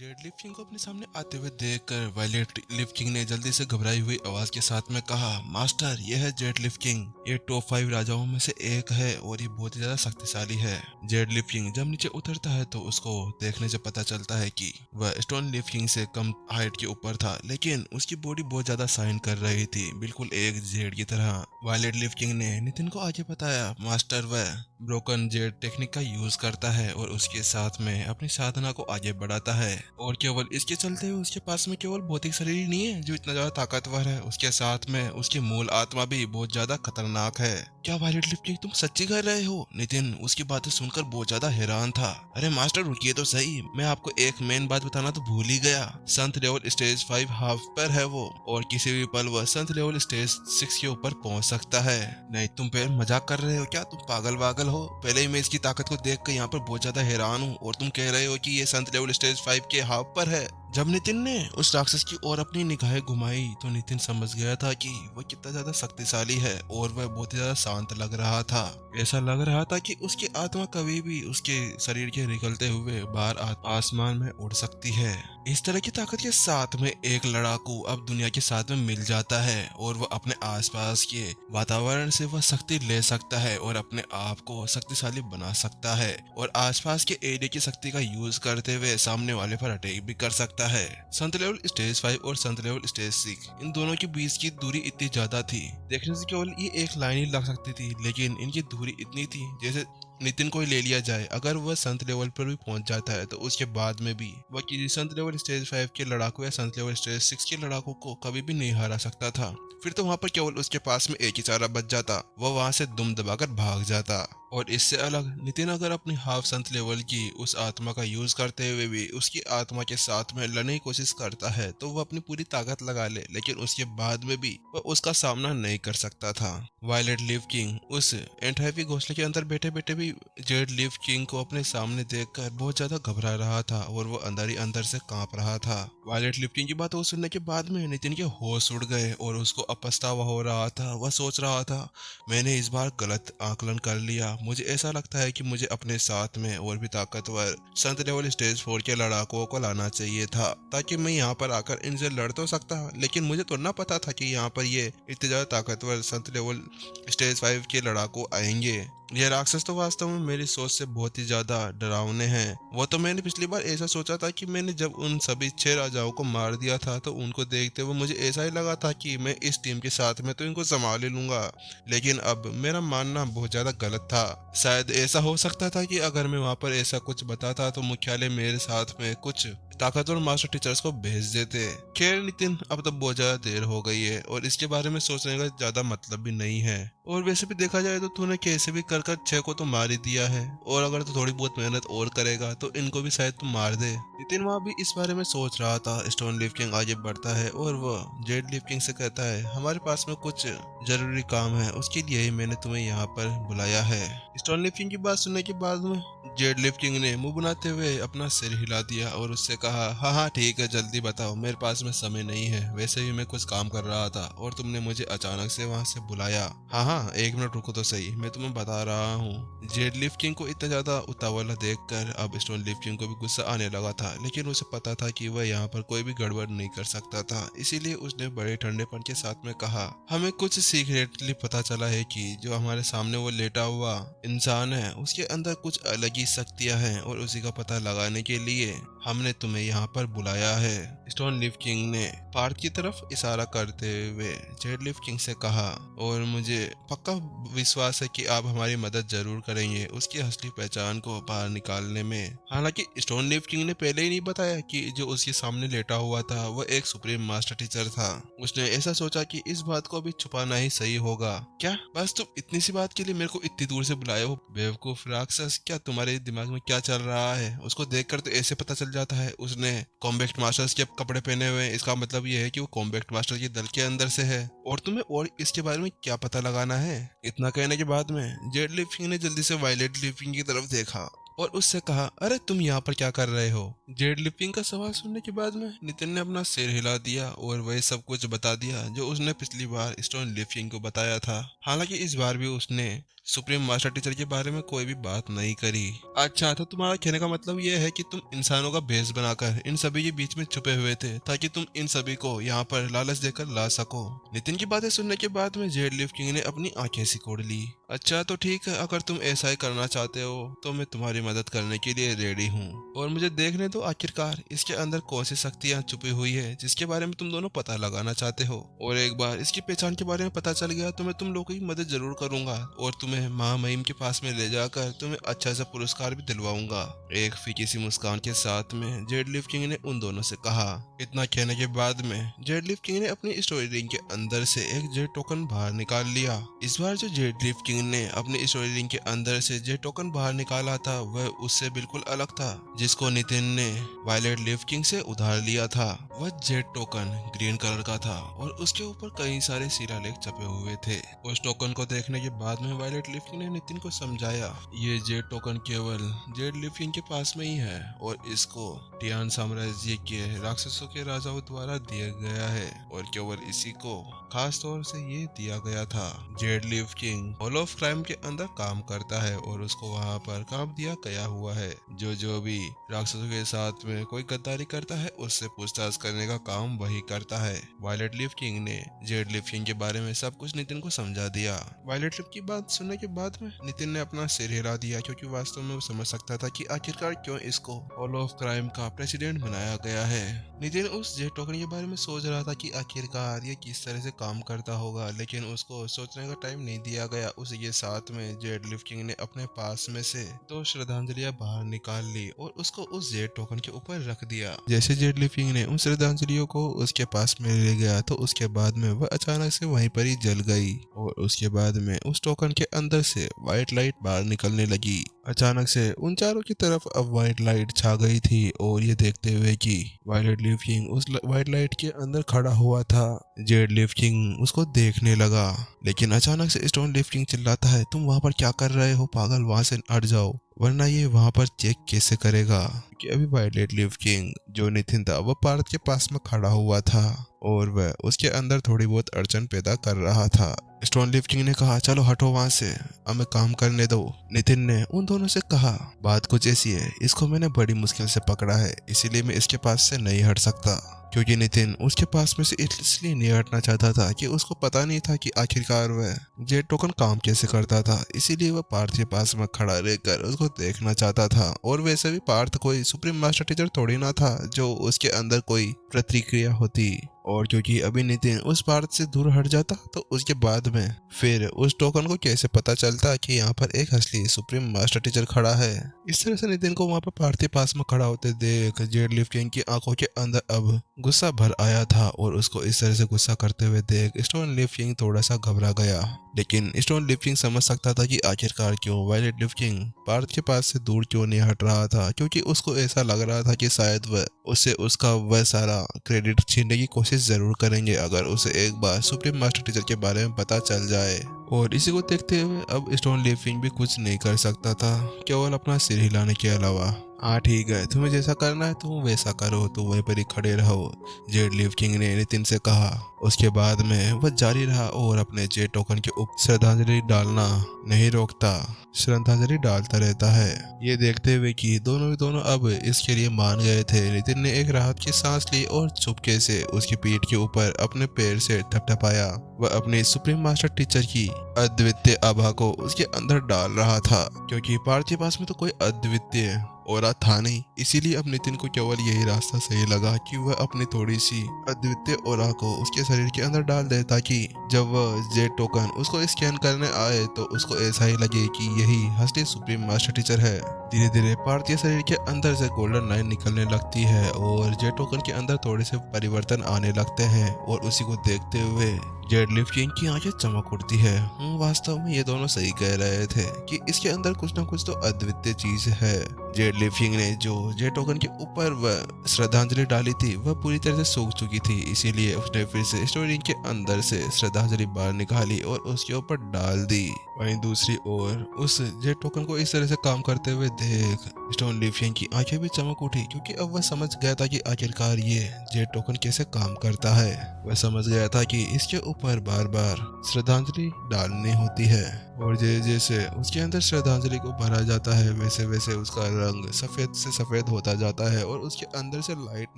Z लिफ king को अपने सामने आते हुए देखकर वायलेट लिफ किंग ने जल्दी से घबराई हुई आवाज के साथ में कहा, मास्टर, यह है जेड लिफ किंग। ये टॉप 5 राजाओं में से एक है और ये बहुत ही ज्यादा शक्तिशाली है। जेड लिफ किंग जब नीचे उतरता है तो उसको देखने से पता चलता है कि वह स्टोन लिफ किंग से कम हाइट के ऊपर था, लेकिन उसकी बॉडी बहुत ज्यादा शाइन कर रही थी, बिल्कुल एक जेड की तरह। वायलेट लिफ किंग ने नितिन को आगे बताया, मास्टर, वह ब्रोकन जेड टेक्निक का यूज करता है और उसके साथ में अपनी साधना को आगे बढ़ाता है। और केवल इसके चलते हुए उसके पास में केवल भौतिक शरीर ही नहीं है जो इतना ज्यादा ताकतवर है, उसके साथ में उसकी मूल आत्मा भी बहुत ज्यादा खतरनाक है। क्या वायलेट लिफ किंग, तुम सच्ची कह रहे हो? नितिन उसकी बातें सुनकर बहुत ज्यादा हैरान था। अरे मास्टर, रुकिए तो सही, मैं आपको एक मेन बात बताना तो भूल ही गया। संत लेवल स्टेज 5 हाफ पर है वो, और किसी भी पल वह संत लेवल स्टेज 6 के ऊपर पहुंच सकता है। नहीं, तुम पे मजाक कर रहे हो क्या? तुम पागल वागल हो? पहले ही मैं इसकी ताकत को देख कर यहाँ पर बहुत ज्यादा हैरान हूँ और तुम कह रहे हो कि ये संत लेवल स्टेज 5 के हाफ पर है। जब नितिन ने उस राक्षस की ओर अपनी निगाहें घुमाई तो नितिन समझ गया था कि वह कितना ज्यादा शक्तिशाली है और वह बहुत ही ज्यादा शांत लग रहा था। ऐसा लग रहा था कि उसकी आत्मा कभी भी उसके शरीर के निकलते हुए बाहर आसमान में उड़ सकती है। इस तरह की ताकत के साथ में एक लड़ाकू अब दुनिया के साथ में मिल जाता है और वह अपने आसपास के वातावरण से वह शक्ति ले सकता है और अपने आप को शक्तिशाली बना सकता है और आसपास के एरिया की शक्ति का यूज करते हुए सामने वाले पर अटैक भी कर सकता है। संत लेवल स्टेज 5 और संत लेवल स्टेज 6, इन दोनों के बीच की दूरी इतनी ज्यादा थी, देखने से केवल ये एक लाइन ही लग सकती थी, लेकिन इनकी दूरी इतनी थी जैसे नितिन को ही ले लिया जाए, अगर वह संत लेवल पर भी पहुंच जाता है तो उसके बाद में भी वह किसी संत लेवल स्टेज 5 के लड़ाकू या संत लेवल स्टेज 6 के लड़ाकू को कभी भी नहीं हरा सकता था। फिर तो वहां पर केवल उसके पास में एक ही चारा बच जाता, वह वहां से दुम दबाकर भाग जाता। और इससे अलग नितिन अगर अपनी हाफ संत लेवल की उस आत्मा का यूज करते हुए भी उसकी आत्मा के साथ में लड़ने की कोशिश करता है तो वह अपनी पूरी ताकत लगा ले, लेकिन उसके बाद में भी वह उसका सामना नहीं कर सकता था। वायलेट लिफ किंग उस एंटहाइवी घोंसले के अंदर बैठे बैठे भी जेड लिफ किंग को अपने सामने देखकर बहुत ज्यादा घबरा रहा था और वो अंदर ही अंदर से कांप रहा था। वायलेट लिफ किंग की बात को सुनने के बाद में नितिन के होश उड़ गए और उसको पछतावा हो रहा था। वह सोच रहा था, मैंने इस बार गलत आकलन कर लिया। मुझे ऐसा लगता है कि मुझे अपने साथ में और भी ताकतवर संत लेवल स्टेज 4 के लड़ाकों को लाना चाहिए था, ताकि मैं यहाँ पर आकर इनसे लड़ तो सकता, लेकिन मुझे तो ना पता था कि यहाँ पर ये इतने ज्यादा ताकतवर संत लेवल स्टेज 5 के लड़ाकू आएंगे। ये राक्षस तो वास्तव में मेरी सोच से बहुत ही ज्यादा डरावने हैं। वो तो मैंने पिछली बार ऐसा सोचा था कि मैंने जब उन सभी 6 राजाओं को मार दिया था तो उनको देखते हुए मुझे ऐसा ही लगा था कि मैं इस टीम के साथ में तो इनको संभाल ही लूंगा, लेकिन अब मेरा मानना बहुत ज्यादा गलत था। शायद ऐसा हो सकता था कि अगर मैं वहां पर ऐसा कुछ बताता तो मुख्यालय मेरे साथ में कुछ ताकतवर मास्टर टीचर्स को भेज देते। खैर नितिन, अब तो बहुत ज्यादा देर हो गई है और इसके बारे में सोचने का ज्यादा मतलब भी नहीं है। और वैसे भी देखा जाए तो तूने कैसे भी कर 6 को तो मार ही दिया है, और अगर तू थोड़ी बहुत मेहनत और करेगा तो इनको भी शायद तू मार दे। नितिन वहां भी इस बारे में सोच रहा था। स्टोन लिफ किंग आगे बढ़ता है और वह जेड लिफ किंग से कहता है, हमारे पास में कुछ जरूरी काम है, उसके लिए ही मैंने तुम्हें यहाँ पर बुलाया है। स्टोन लिफ किंग की बात सुनने के बाद में जेड लिफ किंग ने मुंह बनाते हुए अपना सिर हिला दिया और उससे कहा, हाँ हाँ ठीक है, जल्दी बताओ, मेरे पास में समय नहीं है, वैसे भी मैं कुछ काम कर रहा था और तुमने मुझे अचानक से वहां से बुलाया। हाँ हाँ, एक मिनट रुको तो सही, मैं तुम्हें बता रहा हूँ। जेड लिफ किंग को इतना ज्यादा उतावला देखकर अब स्टोन लिफ किंग को भी गुस्सा आने लगा था, लेकिन उसे पता था कि वह यहाँ पर कोई भी गड़बड़ नहीं कर सकता था, इसीलिए उसने बड़े ठंडेपन के साथ में कहा, हमें कुछ सीक्रेटली पता चला है कि जो हमारे सामने वो लेटा हुआ इंसान है उसके अंदर कुछ अलग ही शक्तियां हैं और उसी का पता लगाने के लिए हमने तुम्हें यहाँ पर बुलाया है। स्टोन लिफ किंग ने पार्थ की तरफ इशारा करते हुए जेड लिफ किंग से कहा, और मुझे पक्का विश्वास है कि आप हमारी मदद जरूर करेंगे उसकी असली पहचान को बाहर निकालने में। हालांकि स्टोन लिफ किंग ने पहले ही नहीं बताया कि जो उसके सामने लेटा हुआ था वह एक सुप्रीम मास्टर टीचर था। उसने ऐसा सोचा कि इस बात को अभी छुपाना ही सही होगा। क्या बस तुम इतनी सी बात के लिए मेरे को इतनी दूर से बुलाए हो बेवकूफ राक्षस? क्या तुम्हारे दिमाग में क्या चल रहा है? उसको देखकर तो ऐसे पता चल जाता है उसने कॉम्बैक्ट मास्टर्स के कपड़े पहने हुए हैं, इसका मतलब ये है कि वो कॉम्बैक्ट मास्टर के दल के अंदर से है, और तुम्हें और इसके बारे में क्या पता लगाना है? इतना कहने के बाद में जेड लिफ किंग ने जल्दी से वायलेट लिफ किंग की तरफ देखा और उससे कहा, अरे तुम यहाँ पर क्या कर रहे हो? जेड लिफ्टिंग का सवाल सुनने के बाद में नितिन ने अपना सिर हिला दिया और वही सब कुछ बता दिया जो उसने पिछली बार स्टोन लिफ्टिंग को बताया था। हालांकि इस बार भी उसने सुप्रीम मास्टर टीचर के बारे में कोई भी बात नहीं करी। अच्छा, तो तुम्हारा कहने का मतलब यह है कि तुम इंसानों का भेष बनाकर इन सभी के बीच में छुपे हुए थे ताकि तुम इन सभी को यहाँ पर लालच देकर ला सको। नितिन की बातें सुनने के बाद में जेड लिफ्टिंग ने अपनी आंखें सिकोड़ ली। अच्छा तो ठीक है, अगर तुम ऐसा ही करना चाहते हो तो मैं तुम्हारी मदद करने के लिए रेडी हूँ। और मुझे देखने दो आखिरकार इसके अंदर कौन सी शक्तियाँ छुपी हुई है जिसके बारे में तुम दोनों पता लगाना चाहते हो। और एक बार इसकी पहचान के बारे में पता चल गया तो मैं तुम लोगों की मदद जरूर करूंगा और तुम्हें महामहिम के पास में ले जाकर तुम्हें अच्छा सा पुरस्कार भी दिलवाऊंगा। एक फीकी सी मुस्कान के साथ में जेड लिफ्टिंग ने उन दोनों से कहा। इतना कहने के बाद में जेड लिफ्टिंग ने अपनी स्टोरी रिंग के अंदर से एक जेड टोकन बाहर निकाल लिया। इस बार जो जेड लिफ्टिंग ने अपनी स्टोरी रिंग के अंदर से जेड टोकन बाहर निकाला था वह उससे बिल्कुल अलग था, जिसको नितिन ने वायलेट लिफ्टिंग से उधार लिया था। वह जेड टोकन ग्रीन कलर का था और उसके ऊपर कई सारे शिलालेख छपे हुए थे। उस टोकन को देखने के बाद में वायलेट लिफ्टिंग ने नितिन को समझाया, ये जेड टोकन केवल जेड लिफ्टिंग के पास में ही है और इसको टियान साम्राज्य के राक्षसों के राजाओं द्वारा दिया गया है और केवल इसी को खास तौर से ये दिया गया था। Z lifting hall of crime के अंदर काम करता है और उसको वहाँ पर काम दिया गया हुआ है। जो भी राक्षसों के साथ में कोई गद्दारी करता है उससे पूछताछ करने का काम वही करता है। वायलेट लिफ्टिंग ने जेड लिफ्टिंग के बारे में सब कुछ नितिन को समझा दिया। वायलेट लिफ्टिंग की बात सुनने के बाद में नितिन ने अपना सिर हिला दिया क्योंकि वास्तव में वो समझ सकता था कि आखिरकार क्यों इसको हॉल ऑफ क्राइम का प्रेसिडेंट बनाया गया है। नितिन उस जेड टोकन के बारे में सोच रहा था कि आखिरकार ये किस तरह से काम करता होगा, लेकिन उसको सोचने का टाइम नहीं दिया गया। उसी के साथ में जेड लिफ्टिंग ने अपने पास में से 2 श्रद्धांजलियां बाहर निकाल ली और उसको उस जेड टोकन के ऊपर रख दिया। जैसे जेड लिफ्टिंग ने उन श्रद्धांजलियों को उसके पास में ले गया तो उसके बाद में वह अचानक से वहीं पर ही जल गई और उसके बाद में उस टोकन के अंदर से व्हाइट लाइट बाहर निकलने लगी। अचानक से उन चारों की तरफ अब व्हाइट लाइट छा गई थी और ये देखते हुए कि वायलेट लिफ्टिंग उस व्हाइट लाइट के अंदर खड़ा हुआ था। जेड लिफ्टिंग उसको देखने लगा, लेकिन अचानक से स्टोन लिफ्टिंग चिल्लाता है, तुम वहां पर क्या कर रहे हो पागल, वहां से हट जाओ वरना ये वहां पर चेक कैसे करेगा। कि अभी वायलेट लिफ्टिंग जो नितिन था वह पार्थ के पास में खड़ा हुआ था और वह उसके अंदर थोड़ी बहुत अड़चन पैदा कर रहा था। स्टोन लिफ्टिंग ने कहा, चलो हटो वहां से, हमें काम करने दो। नितिन ने उन दोनों से कहा, बात कुछ ऐसी है, इसको मैंने बड़ी मुश्किल से पकड़ा है इसीलिए मैं इसके पास से नहीं हट सकता। क्योंकि नितिन उसके पास में से इसलिए नहीं हटना चाहता था कि उसको पता नहीं था कि आखिरकार वह जेड टोकन काम कैसे करता था, इसीलिए वह पार्थ के पास में खड़ा रहकर उसको देखना चाहता था। और वैसे भी पार्थ कोई सुप्रीम मास्टर टीचर थोड़ी ना था जो उसके अंदर कोई प्रतिक्रिया होती। और क्योंकि अभी नितिन उस पार्थ से दूर हट जाता तो उसके बाद में फिर उस टोकन को कैसे पता चलता कि यहाँ पर एक असली सुप्रीम मास्टर टीचर खड़ा है। इस तरह से नितिन को वहाँ पर पार्थ के पास में खड़ा होते देख जेड लिफ्टिंग की आंखों के अंदर अब गुस्सा भर आया था और उसको इस तरह से गुस्सा करते हुए देख स्टोन लिफ्टिंग थोड़ा सा घबरा गया। लेकिन स्टोन लिफ्टिंग समझ सकता था कि आखिरकार क्यों वायलेट लिफ्टिंग पार्थ के पास से दूर क्यों नहीं हट रहा था, क्योंकि उसको ऐसा लग रहा था कि शायद वह उससे उसका वह सारा क्रेडिट छीनने की कोशिश जरूर करेंगे अगर उसे एक बार सुप्रीम मास्टर टीचर के बारे में पता चल जाए। और इसी को देखते हुए अब स्टोन लिफ्टिंग भी कुछ नहीं कर सकता था केवल अपना सिर हिलाने के अलावा। हाँ ठीक है, तुम्हें जैसा करना है तुम वैसा करो, तुम वहीं पर ही खड़े रहो, जेड लिफ्टिंग ने नितिन से कहा। उसके बाद में वह जारी रहा और अपने जेड टोकन के ऊपर श्रद्धांजलि डालना नहीं रोकता, श्रद्धांजलि डालता रहता है। ये देखते हुए कि दोनों अब इसके लिए मान गए थे, नितिन ने एक राहत की सांस ली और चुपके से उसकी पीठ के ऊपर अपने पैर से थपथपाया। वह अपने सुप्रीम मास्टर टीचर की अद्वितीय आभा को उसके अंदर डाल रहा था, क्योंकि पार्थ के पास में तो कोई अद्वितीय ओरा था नहीं, इसीलिए अब नितिन को केवल यही रास्ता सही लगा कि वह अपनी थोड़ी सी अद्वितीय ओरा को उसके शरीर के अंदर डाल दे ताकि जब वह जेड टोकन उसको स्कैन करने आए तो उसको ऐसा ही लगे कि यही असली सुप्रीम मास्टर टीचर है। धीरे धीरे पार्थ के शरीर के अंदर से गोल्डन लाइन निकलने लगती है और जेड टोकन के अंदर थोड़े से परिवर्तन आने लगते हैं और उसी को देखते हुए जेड लिफ्टिंग की आंखें चमक उठती है। वास्तव में ये दोनों सही कह रहे थे कि इसके अंदर कुछ ना कुछ तो अद्वितीय चीज है। जेड लिफ्टिंग ने जो जेड टोकन के ऊपर वह श्रद्धांजलि डाली थी वह पूरी तरह से सूख चुकी थी, इसीलिए उसने फिर से स्टोरी के अंदर से श्रद्धांजलि बाहर निकाली और उसके ऊपर डाल दी। वहीं दूसरी ओर उस जेट टोकन को इस तरह से काम करते हुए देख स्टोन लिफिंग की आंखें भी चमक उठी, क्योंकि अब वह समझ गया था कि आखिरकार ये जेट टोकन कैसे काम करता है। वह समझ गया था कि इसके ऊपर बार बार श्रद्धांजलि डालनी होती है, और जैसे उसके अंदर श्रद्धांजलि को भरा जाता है वैसे वैसे उसका रंग सफेद से सफेद होता जाता है और उसके अंदर से लाइट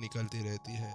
निकलती रहती है।